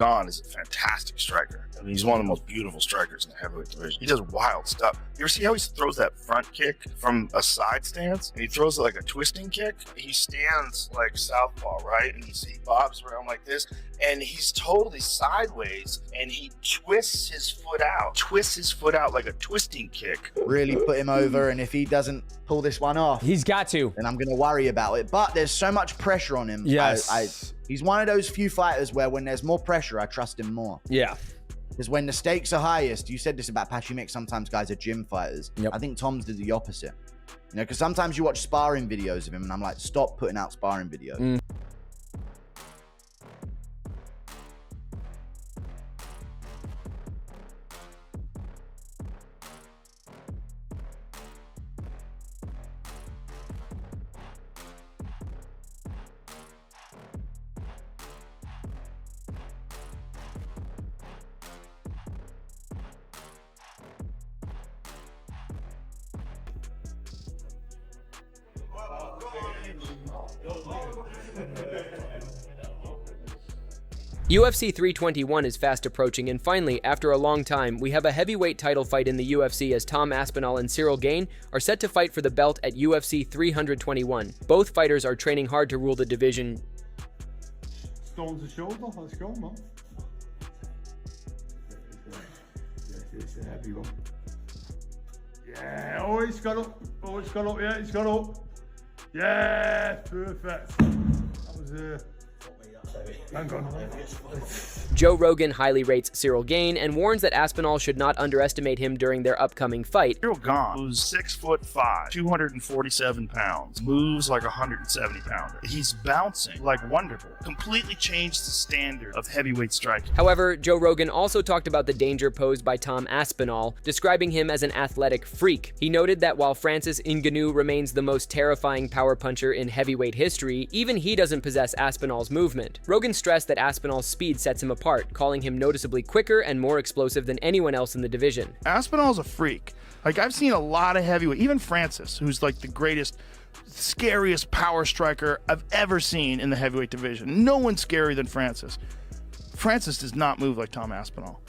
Gane is a fantastic striker. I mean, he's one of the most beautiful strikers in the heavyweight division. He does wild stuff. You ever see how he throws that front kick from a side stance? And he throws it like a twisting kick. He stands like southpaw, right? And he bobs around like this. And he's totally sideways. And he twists his foot out like a twisting kick. Really put him over. And if he doesn't pull this one off, he's got to. Then I'm going to worry about it. But there's so much pressure on him. Yes. He's one of those few fighters where when there's more pressure, I trust him more. Yeah. Because when the stakes are highest, you said this about Patchy Mix, sometimes guys are gym fighters. Yep. I think Tom's did the opposite. You know, because sometimes you watch sparring videos of him and I'm like, stop putting out sparring videos. UFC 321 is fast approaching, and finally, after a long time, we have a heavyweight title fight in the UFC as Tom Aspinall and Cyril Gane are set to fight for the belt at UFC 321. Both fighters are training hard to rule the division. Stones the shoulder, let's go, man. It's a heavy one. Yeah, oh, it's got up. Oh, it's got up, yeah, it's got up. Yeah, perfect. That was hang on. Joe Rogan highly rates Cyril Gane and warns that Aspinall should not underestimate him during their upcoming fight. Cyril Gane, who's 6'5", 247 pounds, moves like a 170 pounder. He's bouncing like wonderful. Completely changed the standard of heavyweight striking. However, Joe Rogan also talked about the danger posed by Tom Aspinall, describing him as an athletic freak. He noted that while Francis Ngannou remains the most terrifying power puncher in heavyweight history, even he doesn't possess Aspinall's movement. Rogan stressed that Aspinall's speed sets him apart, calling him noticeably quicker and more explosive than anyone else in the division. Aspinall's a freak. Like, I've seen a lot of heavyweight, even Francis, who's like the greatest, scariest power striker I've ever seen in the heavyweight division. No one's scarier than Francis. Francis does not move like Tom Aspinall.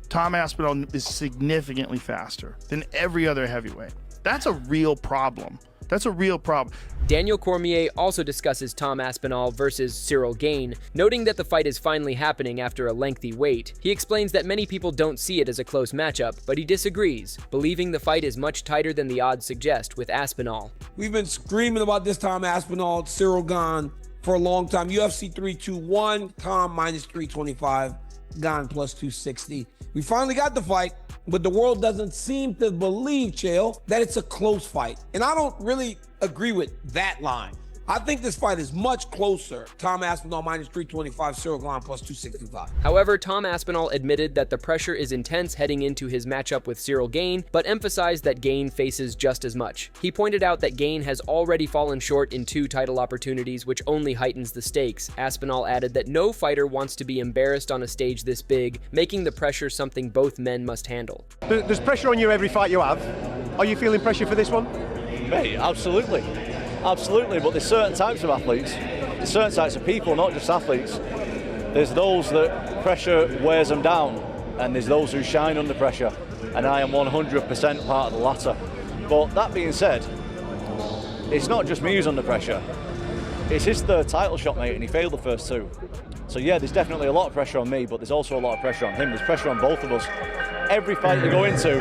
Tom Aspinall is significantly faster than every other heavyweight. That's a real problem. That's a real problem. Daniel Cormier also discusses Tom Aspinall versus Cyril Gane, noting that the fight is finally happening after a lengthy wait. He explains that many people don't see it as a close matchup, but he disagrees, believing the fight is much tighter than the odds suggest with Aspinall. We've been screaming about this Tom Aspinall, Cyril Gane for a long time. UFC 321, Tom minus 325, Gane plus 260. We finally got the fight, but the world doesn't seem to believe, Chael, that it's a close fight. And I don't really agree with that line. I think this fight is much closer. Tom Aspinall minus 325, Cyril Gane plus 265. However, Tom Aspinall admitted that the pressure is intense heading into his matchup with Cyril Gane, but emphasized that Gane faces just as much. He pointed out that Gane has already fallen short in 2 title opportunities, which only heightens the stakes. Aspinall added that no fighter wants to be embarrassed on a stage this big, making the pressure something both men must handle. There's pressure on you every fight you have. Are you feeling pressure for this one? Mate, absolutely. Absolutely, but there's certain types of athletes, there's certain types of people, not just athletes. There's those that pressure wears them down, and there's those who shine under pressure, and I am 100% part of the latter. But that being said, it's not just me who's under pressure. It's his 3rd title shot, mate, and he failed the first 2. So yeah, there's definitely a lot of pressure on me, but there's also a lot of pressure on him. There's pressure on both of us. Every fight you go into,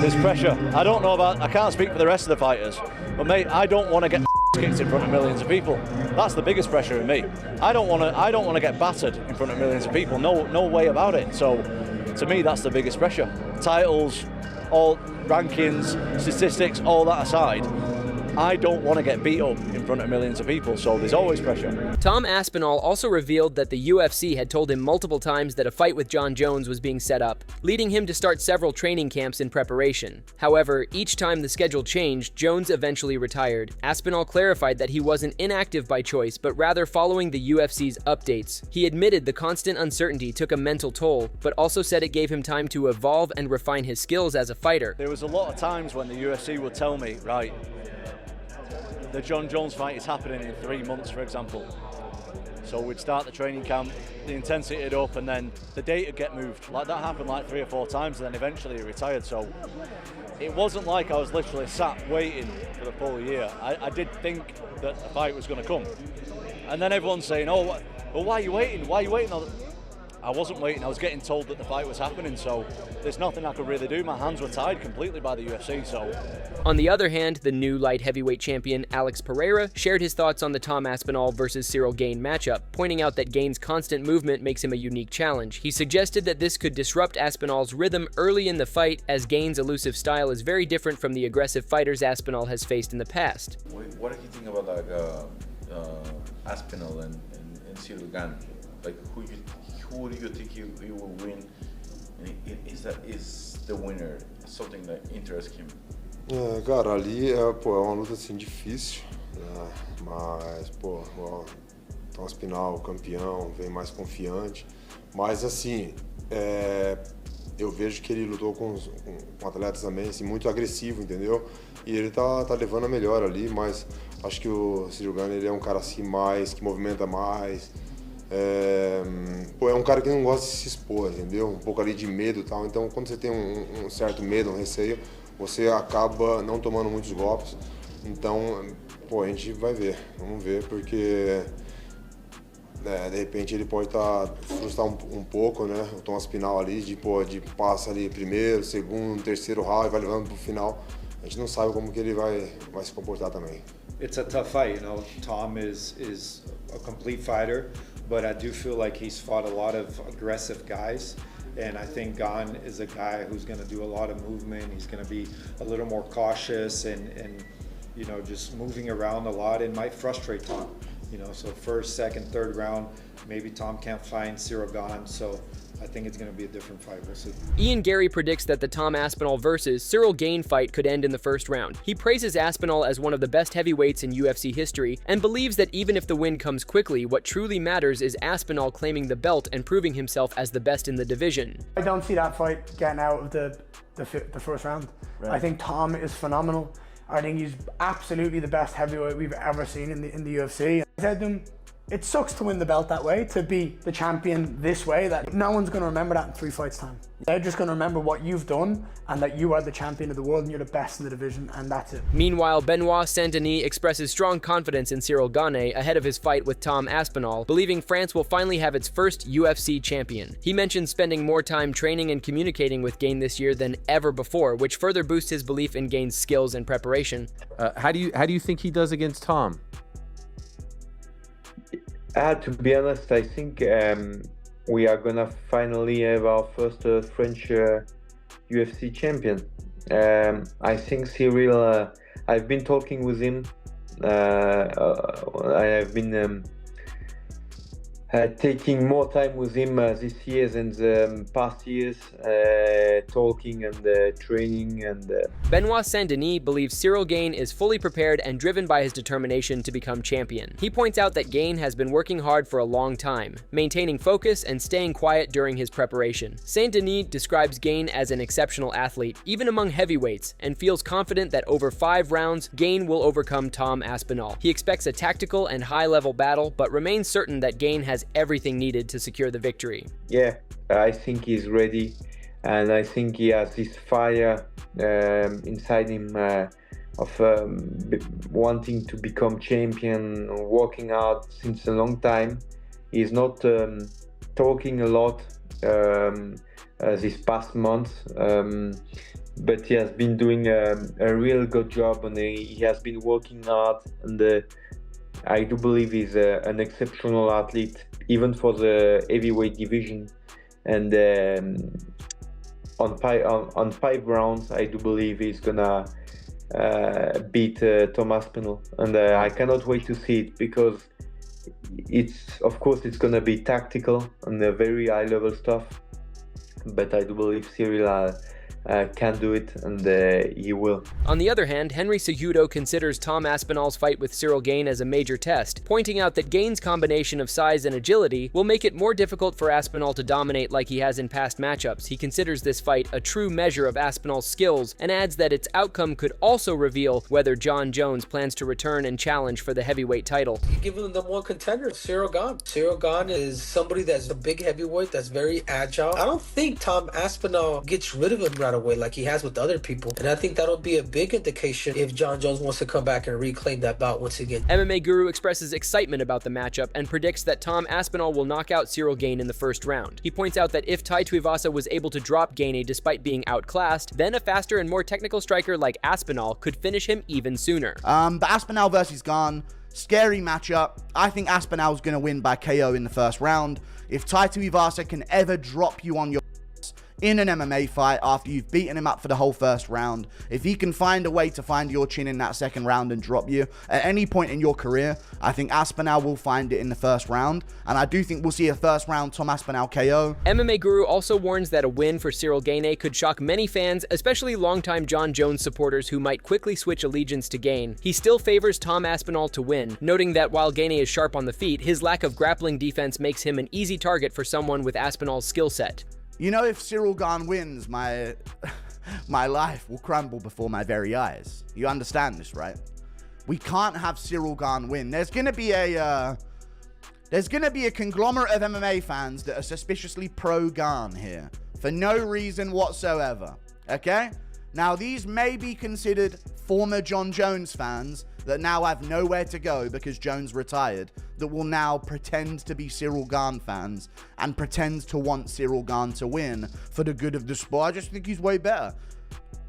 there's pressure. I can't speak for the rest of the fighters, but mate, I don't want to get kicked in front of millions of people. That's the biggest pressure in me. I don't want to get battered in front of millions of people. No way about it. So to me, that's the biggest pressure. Titles, all rankings, statistics, all that aside, I don't want to get beat up in front of millions of people, so there's always pressure. Tom Aspinall also revealed that the UFC had told him multiple times that a fight with Jon Jones was being set up, leading him to start several training camps in preparation. However, each time the schedule changed, Jones eventually retired. Aspinall clarified that he wasn't inactive by choice, but rather following the UFC's updates. He admitted the constant uncertainty took a mental toll, but also said it gave him time to evolve and refine his skills as a fighter. There was a lot of times when the UFC would tell me, right, the Jon Jones fight is happening in 3 months, for example. So we'd start the training camp, the intensity would up, and then the date would get moved. Like that happened like 3 or 4 times, and then eventually he retired. So it wasn't like I was literally sat waiting for the full year. I did think that the fight was going to come. And then everyone's saying, oh, well, why are you waiting? Why are you waiting? I wasn't waiting, I was getting told that the fight was happening, so there's nothing I could really do. My hands were tied completely by the UFC, so. On the other hand, the new light heavyweight champion Alex Pereira shared his thoughts on the Tom Aspinall versus Cyril Gane matchup, pointing out that Gane's constant movement makes him a unique challenge. He suggested that this could disrupt Aspinall's rhythm early in the fight, as Gane's elusive style is very different from the aggressive fighters Aspinall has faced in the past. What do you think about Aspinall and Cyril Gane? Like, who do you think he will win? And is the winner something that interests him? Cara, ali é uma luta assim difícil, né? Mas o Tom Aspinall, campeão, vem mais confiante. Mas assim, eu vejo que ele lutou com atletas também assim, muito agressivo, entendeu? E ele tá levando a melhor ali, mas acho que o Cyril Gane ele é um cara assim mais, que movimenta mais. É um cara que não gosta de se expor, entendeu? Um pouco ali de medo e tal. Então, quando você tem um certo medo, um receio, você acaba não tomando muitos golpes. Então, a gente vai ver. Vamos ver, porque de repente ele pode frustrar um pouco, né? O Tom Aspinall ali, de passa ali primeiro, segundo, terceiro round e vai levando pro final. A gente não sabe como que ele vai se comportar também. It's a tough fight, you know. Tom is a complete fighter, but I do feel like he's fought a lot of aggressive guys, and I think Gane is a guy who's going to do a lot of movement. He's going to be a little more cautious and you know, just moving around a lot, and might frustrate Tom. You know, so first, second, third round, maybe Tom can't find Cyril Gane, so I think it's going to be a different fight. We'll see. Ian Gary predicts that the Tom Aspinall versus Cyril Gane fight could end in the first round. He praises Aspinall as one of the best heavyweights in UFC history and believes that even if the win comes quickly, what truly matters is Aspinall claiming the belt and proving himself as the best in the division. I don't see that fight getting out of the first round. Right. I think Tom is phenomenal. I think he's absolutely the best heavyweight we've ever seen in the UFC. I said to him, it sucks to win the belt that way, to be the champion this way, that no one's going to remember that in 3 fights time. They're just going to remember what you've done and that you are the champion of the world and you're the best in the division, and that's it. Meanwhile, Benoit Saint-Denis expresses strong confidence in Cyril Gane ahead of his fight with Tom Aspinall, believing France will finally have its first UFC champion. He mentioned spending more time training and communicating with Gane this year than ever before, which further boosts his belief in Gane's skills and preparation. How do you think he does against Tom? To be honest, I think we are gonna finally have our first French UFC champion. I think Cyril, I've been talking with him. I have been taking more time with him this year than the past years, talking and training and. Benoit Saint-Denis believes Cyril Gane is fully prepared and driven by his determination to become champion. He points out that Gane has been working hard for a long time, maintaining focus and staying quiet during his preparation. Saint-Denis describes Gane as an exceptional athlete, even among heavyweights, and feels confident that over 5 rounds, Gane will overcome Tom Aspinall. He expects a tactical and high-level battle, but remains certain that Gane has everything needed to secure the victory. Yeah, I think he's ready, and I think he has this fire inside him of wanting to become champion, working out since a long time. He's not talking a lot this past month, but he has been doing a real good job, and he has been working hard, and I do believe he's an exceptional athlete, even for the heavyweight division. And on 5 rounds, I do believe he's gonna beat Tom Aspinall, and I cannot wait to see it, because of course it's gonna be tactical and very high level stuff. But I do believe Cyril can do it, and he will. On the other hand, Henry Cejudo considers Tom Aspinall's fight with Cyril Gane as a major test, pointing out that Gane's combination of size and agility will make it more difficult for Aspinall to dominate like he has in past matchups. He considers this fight a true measure of Aspinall's skills and adds that its outcome could also reveal whether Jon Jones plans to return and challenge for the heavyweight title. Given the one contender, Cyril Gane. Cyril Gane is somebody that's a big heavyweight, that's very agile. I don't think Tom Aspinall gets rid of him right away like he has with other people. And I think that'll be a big indication if Jon Jones wants to come back and reclaim that bout once again. MMA Guru expresses excitement about the matchup and predicts that Tom Aspinall will knock out Cyril Gane in the first round. He points out that if Tai Tuivasa was able to drop Gane despite being outclassed, then a faster and more technical striker like Aspinall could finish him even sooner. But Aspinall versus Gane, scary matchup. I think Aspinall's going to win by KO in the first round. If Tai Tuivasa can ever drop you on your in an MMA fight after you've beaten him up for the whole first round, if he can find a way to find your chin in that second round and drop you at any point in your career, I think Aspinall will find it in the first round, and I do think we'll see a first round Tom Aspinall KO. MMA Guru also warns that a win for Cyril Gane could shock many fans, especially longtime Jon Jones supporters who might quickly switch allegiance to Gane. He still favors Tom Aspinall to win, noting that while Gane is sharp on the feet, his lack of grappling defense makes him an easy target for someone with Aspinall's skill set. You know, if Cyril Gane wins, my life will crumble before my very eyes. You understand this, right? We can't have Cyril Gane win. There's gonna be a conglomerate of MMA fans that are suspiciously pro Gane here for no reason whatsoever. Okay? Now, these may be considered former Jon Jones fans that now have nowhere to go because Jones retired, that will now pretend to be Cyril Gane fans and pretend to want Cyril Gane to win for the good of the sport. I just think he's way better.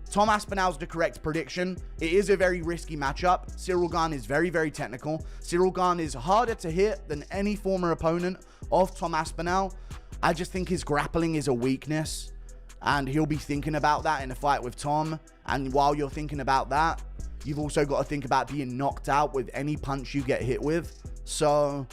Tom Aspinall's the correct prediction. It is a very risky matchup. Cyril Gane is very, very technical. Cyril Gane is harder to hit than any former opponent of Tom Aspinall. I just think his grappling is a weakness, and he'll be thinking about that in a fight with Tom. And while you're thinking about that, you've also got to think about being knocked out with any punch you get hit with. So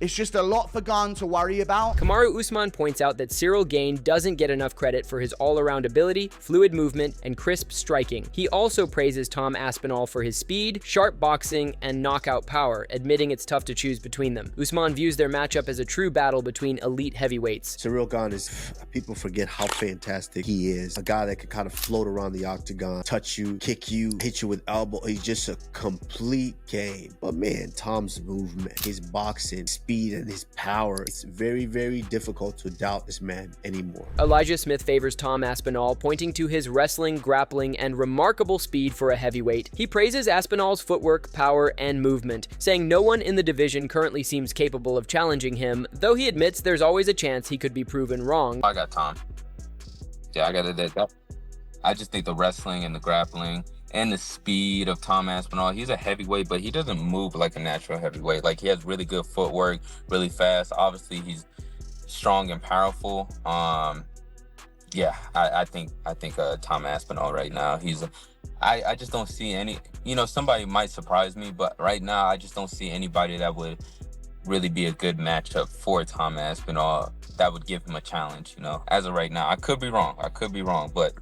it's just a lot for Gane to worry about. Kamaru Usman points out that Cyril Gane doesn't get enough credit for his all-around ability, fluid movement, and crisp striking. He also praises Tom Aspinall for his speed, sharp boxing, and knockout power, admitting it's tough to choose between them. Usman views their matchup as a true battle between elite heavyweights. Cyril Gane is, people forget how fantastic he is. A guy that can kind of float around the octagon, touch you, kick you, hit you with elbow. He's just a complete game. But man, Tom's movement, his boxing, speed, and his power, it's very, very difficult to doubt this man anymore. Elijah Smith favors Tom Aspinall, pointing to his wrestling, grappling, and remarkable speed for a heavyweight. He praises Aspinall's footwork, power, and movement, saying no one in the division currently seems capable of challenging him, though he admits there's always a chance he could be proven wrong. I got Tom. Yeah, I got it. I just think the wrestling and the grappling and the speed of Tom Aspinall, he's a heavyweight, but he doesn't move like a natural heavyweight. Like, he has really good footwork, really fast. Obviously, he's strong and powerful. Yeah, I think Tom Aspinall right now, I just don't see any, somebody might surprise me, but right now I just don't see anybody that would really be a good matchup for Tom Aspinall that would give him a challenge, as of right now. I could be wrong, but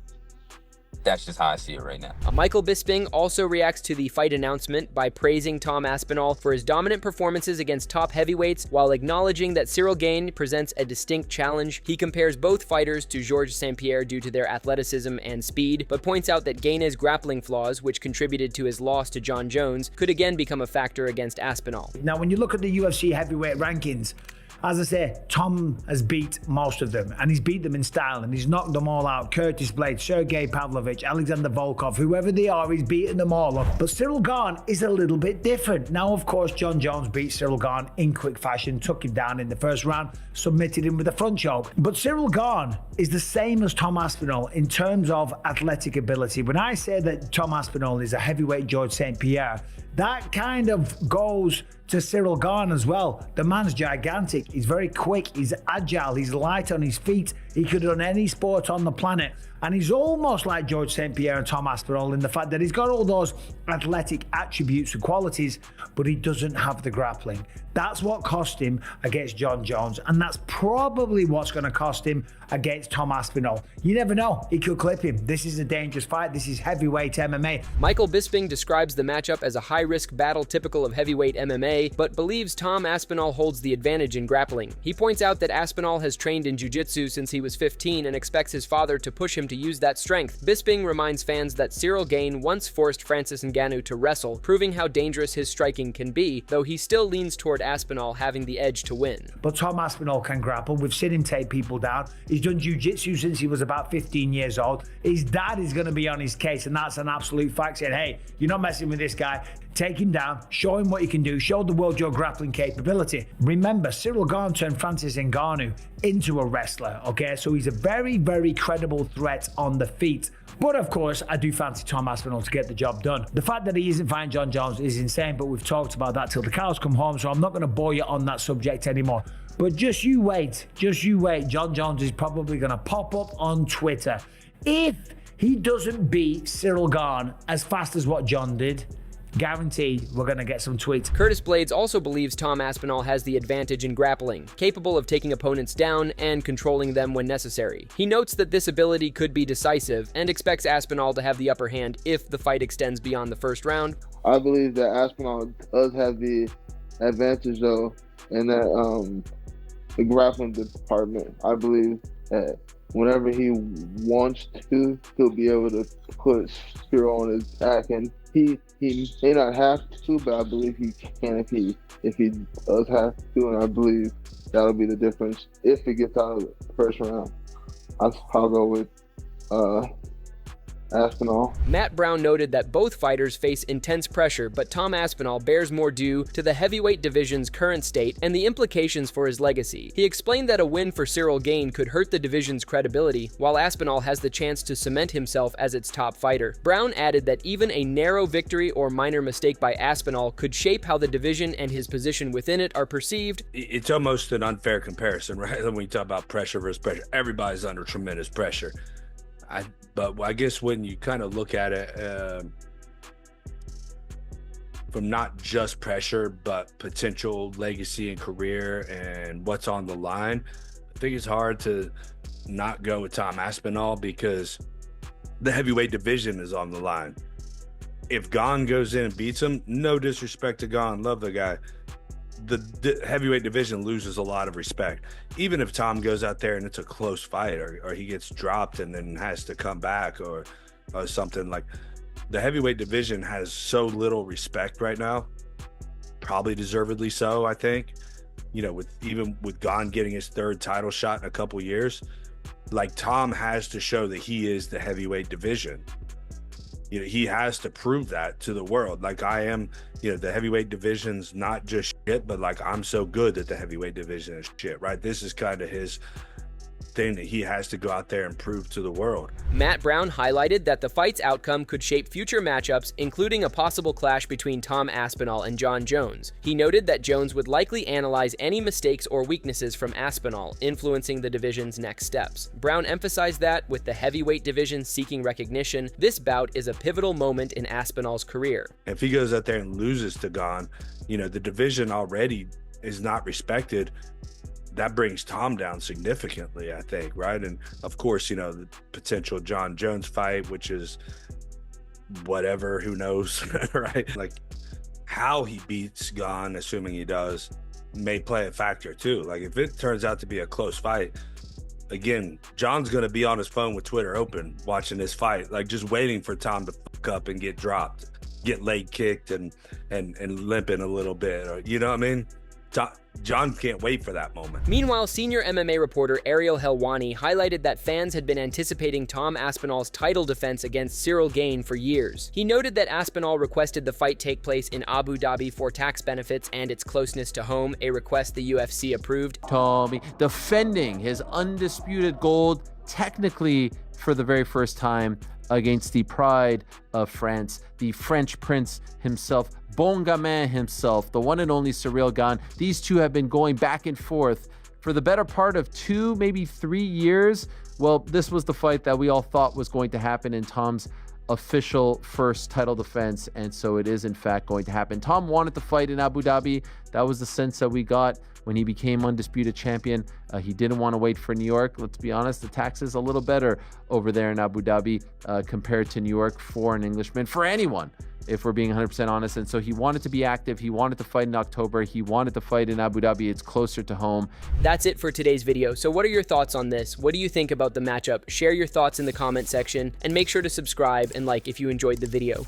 that's just how I see it right now. Michael Bisping also reacts to the fight announcement by praising Tom Aspinall for his dominant performances against top heavyweights while acknowledging that Cyril Gane presents a distinct challenge. He compares both fighters to Georges St-Pierre due to their athleticism and speed, but points out that Gane's grappling flaws, which contributed to his loss to Jon Jones, could again become a factor against Aspinall. Now, when you look at the UFC heavyweight rankings, as I say, Tom has beat most of them, and he's beat them in style, and he's knocked them all out. Curtis Blades, Sergey Pavlovich, Alexander Volkov, whoever they are, he's beaten them all up. But Cyril Gane is a little bit different. Now, of course, Jon Jones beat Cyril Gane in quick fashion, took him down in the first round, submitted him with a front choke. But Cyril Gane is the same as Tom Aspinall in terms of athletic ability. When I say that Tom Aspinall is a heavyweight Georges St-Pierre, that kind of goes to Cyril Gane as well. The man's gigantic. He's very quick. He's agile. He's light on his feet. He could run any sport on the planet. And he's almost like George St. Pierre and Tom Aspinall in the fact that he's got all those athletic attributes and qualities, but he doesn't have the grappling. That's what cost him against Jon Jones, and that's probably what's going to cost him against Tom Aspinall. You never know, he could clip him. This is a dangerous fight. This is heavyweight MMA. Michael Bisping describes the matchup as a high-risk battle typical of heavyweight MMA, but believes Tom Aspinall holds the advantage in grappling. He points out that Aspinall has trained in jiu-jitsu since he was 15 and expects his father to push him to use that strength. Bisping reminds fans that Cyril Gane once forced Francis Ngannou to wrestle, proving how dangerous his striking can be, though he still leans toward Aspinall having the edge to win. But Tom Aspinall can grapple. We've seen him take people down. He's done jiu-jitsu since he was about 15 years old. His dad is going to be on his case, and that's an absolute fact, saying, hey, you're not messing with this guy. Take him down, show him what you can do, show the world your grappling capability. Remember, Cyril Gane turned Francis Ngannou into a wrestler, okay? So he's a very, very credible threat on the feet. But of course, I do fancy Tom Aspinall to get the job done. The fact that he isn't fighting Jon Jones is insane, but we've talked about that till the cows come home, so I'm not going to bore you on that subject anymore. But just you wait. Jon Jones is probably going to pop up on Twitter. If he doesn't beat Cyril Gane as fast as what Jon did, guaranteed we're going to get some tweets. Curtis Blades also believes Tom Aspinall has the advantage in grappling, capable of taking opponents down and controlling them when necessary. He notes that this ability could be decisive and expects Aspinall to have the upper hand if the fight extends beyond the first round. I believe that Aspinall does have the advantage though in that the grappling department. I believe that whenever he wants to, he'll be able to put Cyril on his back, and he may not have to, but I believe he can if he does have to, and I believe that'll be the difference if it gets out of the first round. I'll go with Aspinall. Matt Brown noted that both fighters face intense pressure, but Tom Aspinall bears more due to the heavyweight division's current state and the implications for his legacy. He explained that a win for Cyril Gane could hurt the division's credibility, while Aspinall has the chance to cement himself as its top fighter. Brown added that even a narrow victory or minor mistake by Aspinall could shape how the division and his position within it are perceived. It's almost an unfair comparison, right? When we talk about pressure versus pressure, everybody's under tremendous pressure. But I guess when you kind of look at it from not just pressure, but potential legacy and career and what's on the line, I think it's hard to not go with Tom Aspinall because the heavyweight division is on the line. If Gane goes in and beats him, no disrespect to Gane, love the guy, the heavyweight division loses a lot of respect. Even if Tom goes out there and it's a close fight, or he gets dropped and then has to come back or something, like, the heavyweight division has so little respect right now, probably deservedly so, I think. You know, with Gane getting his third title shot in a couple years, like, Tom has to show that he is the heavyweight division. You know, he has to prove that to the world. Like, I am, you know, the heavyweight division's not just shit, but like, I'm so good that the heavyweight division is shit, right? This is kind of his thing that he has to go out there and prove to the world. Matt Brown highlighted that the fight's outcome could shape future matchups, including a possible clash between Tom Aspinall and Jon Jones. He noted that Jones would likely analyze any mistakes or weaknesses from Aspinall, influencing the division's next steps. Brown emphasized that, with the heavyweight division seeking recognition, this bout is a pivotal moment in Aspinall's career. If he goes out there and loses to Gane, you know, the division already is not respected. That brings Tom down significantly, I think, right? And of course, you know, the potential Jon Jones fight, which is whatever, who knows, right? Like, how he beats Gane, assuming he does, may play a factor too. Like, if it turns out to be a close fight, again, John's going to be on his phone with Twitter open watching this fight, like, just waiting for Tom to fuck up and get dropped, get leg kicked and limping a little bit, or, you know what I mean? Jon can't wait for that moment. Meanwhile, senior MMA reporter Ariel Helwani highlighted that fans had been anticipating Tom Aspinall's title defense against Cyril Gane for years. He noted that Aspinall requested the fight take place in Abu Dhabi for tax benefits and its closeness to home, a request the UFC approved. Tommy defending his undisputed gold, technically for the very first time, against the pride of France, the French prince himself, Bon Gamin himself, the one and only Cyril Gane. These two have been going back and forth for the better part of 2, maybe 3 years. Well, this was the fight that we all thought was going to happen in Tom's official first title defense, and so it is in fact going to happen. Tom wanted to fight in Abu Dhabi. That was the sense that we got when he became undisputed champion. He didn't want to wait for New York. Let's be honest, the tax is a little better over there in Abu Dhabi compared to New York for an Englishman, for anyone, if we're being 100% honest. And so he wanted to be active. He wanted to fight in October. He wanted to fight in Abu Dhabi. It's closer to home. That's it for today's video. So what are your thoughts on this? What do you think about the matchup? Share your thoughts in the comment section and make sure to subscribe and like if you enjoyed the video.